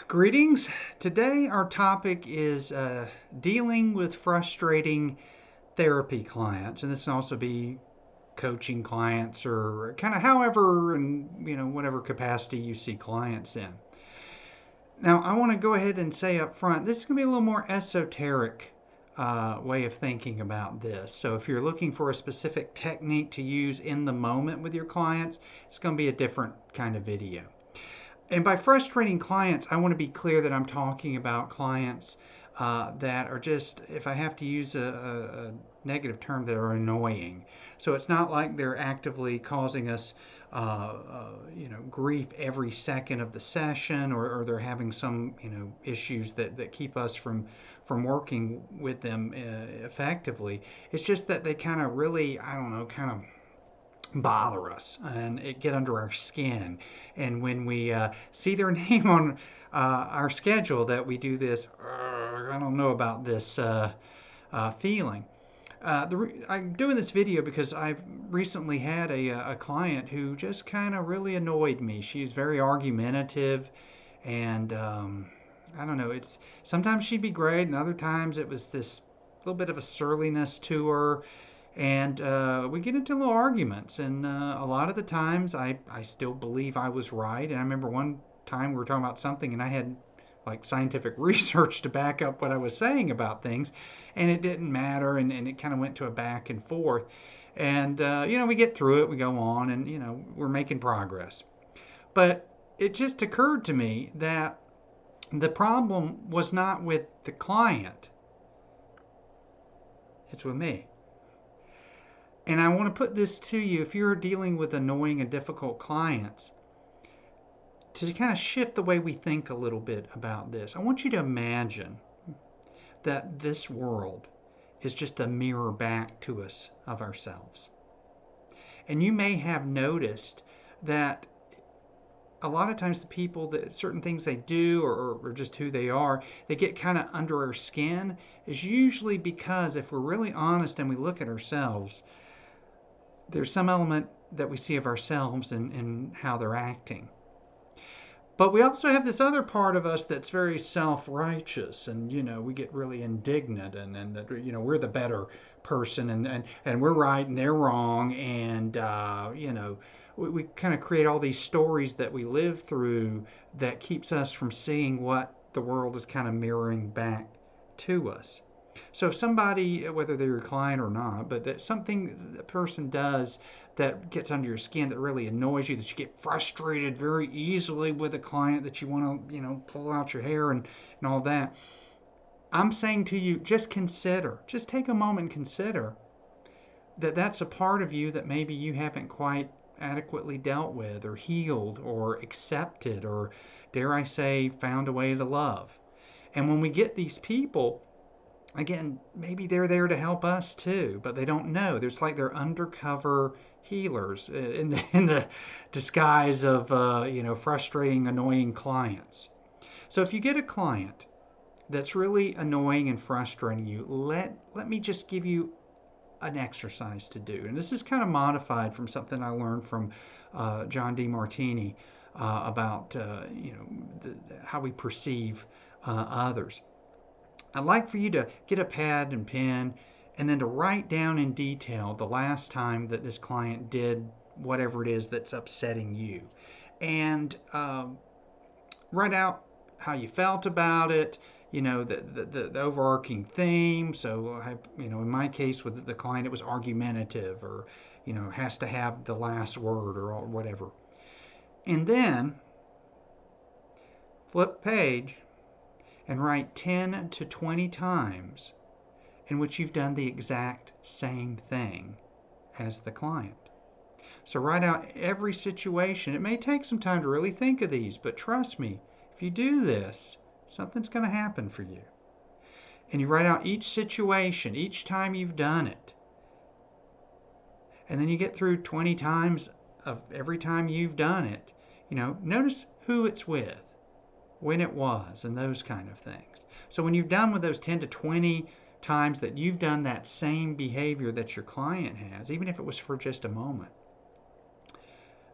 Greetings. Today our topic is dealing with frustrating therapy clients, and this can also be coaching clients or kind of however and whatever capacity you see clients in. Now, I want to go ahead and say up front, this is going to be a little more esoteric way of thinking about this. So if you're looking for a specific technique to use in the moment with your clients, it's going to be a different kind of video. And by frustrating clients, I want to be clear that I'm talking about clients that are just, if I have to use a negative term, that are annoying. So it's not like they're actively causing us, grief every second of the session, or they're having some, issues that keep us from working with them effectively. It's just that they kind of really, I don't know, kind of bother us and it get under our skin. And when we see their name on our schedule, that we do this, I don't know about this feeling. I'm doing this video because I've recently had a client who just kind of really annoyed me. She's very argumentative, and I don't know. It's sometimes she'd be great, and other times it was this little bit of a surliness to her, and we get into little arguments. And a lot of the times I still believe I was right. And I remember one time we were talking about something, and I had like scientific research to back up what I was saying about things, and it didn't matter, and it kind of went to a back and forth. And we get through it, we go on, and we're making progress. But it just occurred to me that the problem was not with the client, it's with me. And I want to put this to you: if you're dealing with annoying and difficult clients, to kind of shift the way we think a little bit about this, I want you to imagine that this world is just a mirror back to us of ourselves. And you may have noticed that a lot of times the people, that certain things they do, or just who they are, they get kind of under our skin, is usually because, if we're really honest and we look at ourselves, there's some element that we see of ourselves in how they're acting. But we also have this other part of us that's very self-righteous, and we get really indignant, and that we're the better person, and we're right and they're wrong, and we kind of create all these stories that we live through that keeps us from seeing what the world is kind of mirroring back to us. So if somebody, whether they're your client or not, but that something the person does that gets under your skin, that really annoys you, that you get frustrated very easily with a client, that you want to, pull out your hair and all that, I'm saying to you, just take a moment and consider that that's a part of you that maybe you haven't quite adequately dealt with, or healed, or accepted, or, dare I say, found a way to love. And when we get these people, again, maybe they're there to help us too, but they don't know. There's like they're undercover healers in the disguise of frustrating, annoying clients. So if you get a client that's really annoying and frustrating you, let me just give you an exercise to do. And this is kind of modified from something I learned from John Demartini about how we perceive others. I'd like for you to get a pad and pen, and then to write down in detail the last time that this client did whatever it is that's upsetting you. And write out how you felt about it, the overarching theme. So, in my case with the client, it was argumentative, or, has to have the last word, or whatever. And then flip page and write 10 to 20 times in which you've done the exact same thing as the client. So write out every situation. It may take some time to really think of these, but trust me, if you do this, something's going to happen for you. And you write out each situation, each time you've done it. And then you get through 20 times of every time you've done it. Notice who it's with, when it was, and those kind of things. So when you're done with those 10 to 20 times that you've done that same behavior that your client has, even if it was for just a moment,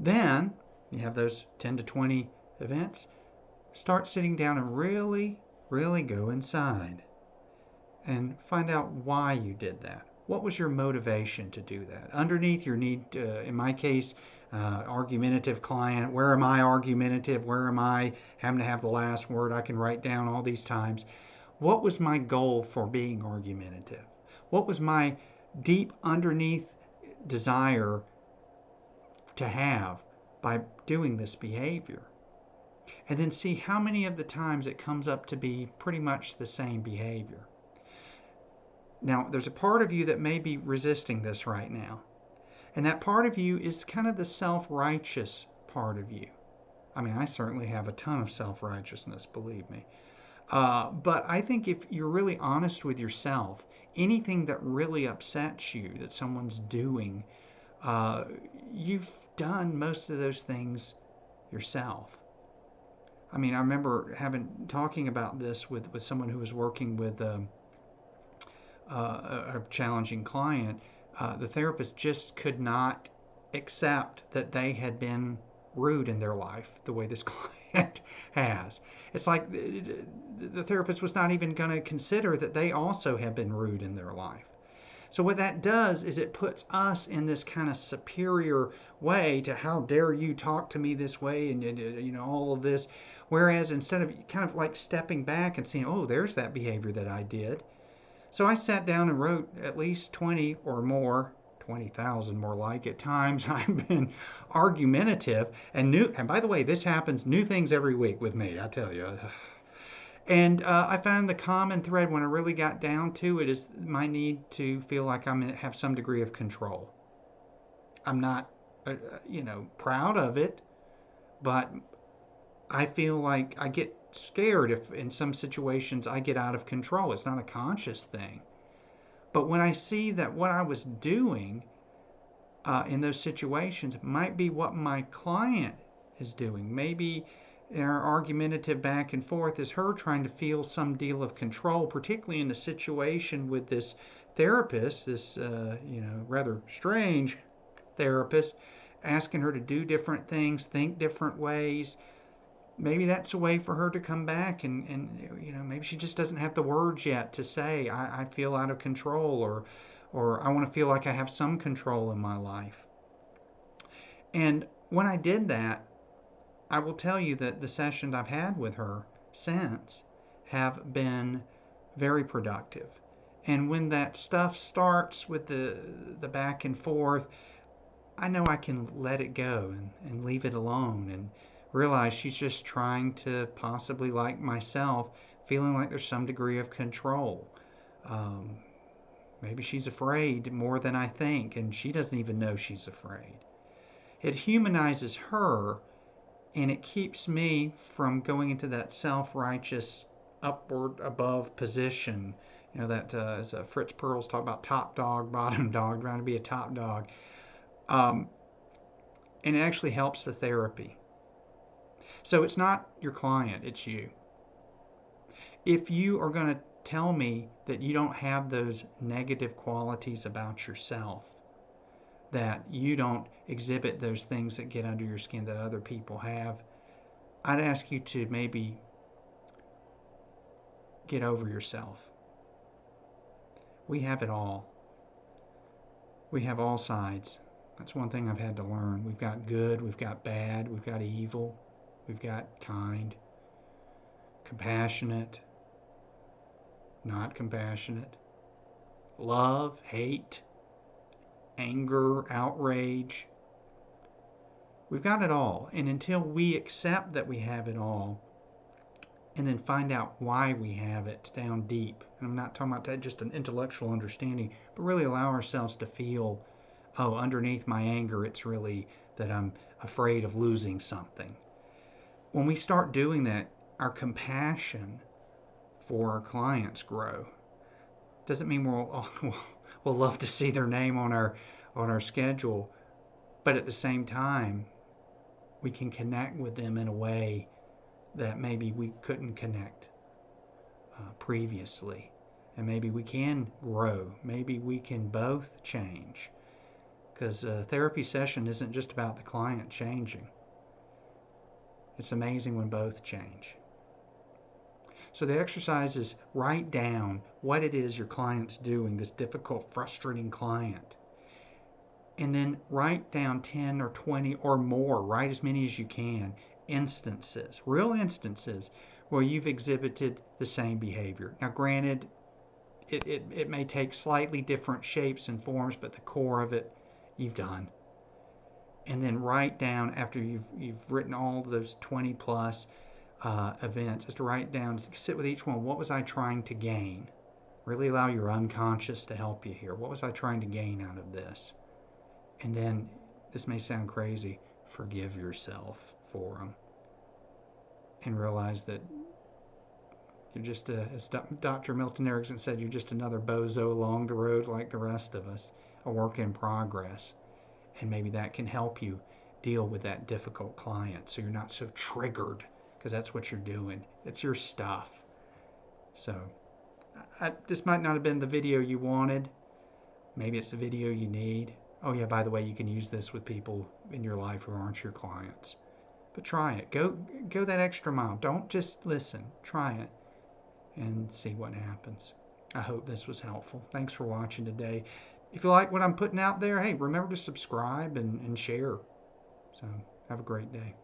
then you have those 10 to 20 events, start sitting down and really, really go inside and find out why you did that. What was your motivation to do that? Underneath your need, in my case, argumentative client. Where am I argumentative? Where am I having to have the last word? I can write down all these times. What was my goal for being argumentative? What was my deep underneath desire to have by doing this behavior? And then see how many of the times it comes up to be pretty much the same behavior. Now, there's a part of you that may be resisting this right now. And that part of you is kind of the self-righteous part of you. I mean, I certainly have a ton of self-righteousness, believe me. But I think if you're really honest with yourself, anything that really upsets you that someone's doing, uh, you've done most of those things yourself. I mean, I remember talking about this with someone who was working with a challenging client. The therapist just could not accept that they had been rude in their life the way this client has. It's like the therapist was not even going to consider that they also have been rude in their life. So what that does is it puts us in this kind of superior way to how dare you talk to me this way and all of this. Whereas instead of kind of like stepping back and saying, oh, there's that behavior that I did. So I sat down and wrote at least 20 or more, 20,000 more like at times. I've been argumentative and by the way, this happens new things every week with me, I tell you. And I found the common thread when I really got down to it is my need to feel like have some degree of control. I'm not, proud of it, but I feel like I get scared if in some situations I get out of control. It's not a conscious thing. But when I see that what I was doing in those situations might be what my client is doing, maybe our argumentative back and forth is her trying to feel some deal of control, particularly in the situation with this therapist, this rather strange therapist, asking her to do different things, think different ways. Maybe that's a way for her to come back and maybe she just doesn't have the words yet to say I feel out of control or I want to feel like I have some control in my life. And when I did that, I will tell you that the sessions I've had with her since have been very productive. And when that stuff starts with the back and forth, I know I can let it go and leave it alone and realize she's just trying to possibly, like myself, feeling like there's some degree of control. Um, Maybe she's afraid more than I think, and she doesn't even know she's afraid. It humanizes her, and it keeps me from going into that self-righteous, upward, above position. That as Fritz Perls talk about top dog, bottom dog, trying to be a top dog. Um, and it actually helps the therapy. So it's not your client, it's you. If you are going to tell me that you don't have those negative qualities about yourself, that you don't exhibit those things that get under your skin that other people have, I'd ask you to maybe get over yourself. We have it all. We have all sides. That's one thing I've had to learn. We've got good, we've got bad, we've got evil, we've got kind, compassionate, not compassionate, love, hate, anger, outrage. We've got it all. And until we accept that we have it all and then find out why we have it down deep, and I'm not talking about that just an intellectual understanding, but really allow ourselves to feel, oh, underneath my anger, it's really that I'm afraid of losing something. When we start doing that, our compassion for our clients grow. Doesn't mean we'll love to see their name on our schedule, but at the same time, we can connect with them in a way that maybe we couldn't connect previously, and maybe we can grow. Maybe we can both change, because a therapy session isn't just about the client changing. It's amazing when both change. So the exercise is write down what it is your client's doing, this difficult, frustrating client. And then write down 10 or 20 or more, write as many as you can, instances, real instances, where you've exhibited the same behavior. Now, granted, it may take slightly different shapes and forms, but the core of it you've done. And then write down, after you've written all those 20 plus events, is to write down, sit with each one. What was I trying to gain? Really allow your unconscious to help you here. What was I trying to gain out of this? And then, this may sound crazy, forgive yourself for them. And realize that you're just, as Dr. Milton Erickson said, you're just another bozo along the road like the rest of us, a work in progress. And maybe that can help you deal with that difficult client so you're not so triggered, because that's what you're doing. It's your stuff. So, this might not have been the video you wanted. Maybe it's the video you need. Oh yeah, by the way, you can use this with people in your life who aren't your clients. But try it. Go that extra mile. Don't just listen. Try it and see what happens. I hope this was helpful. Thanks for watching today. If you like what I'm putting out there, hey, remember to subscribe and share. So have a great day.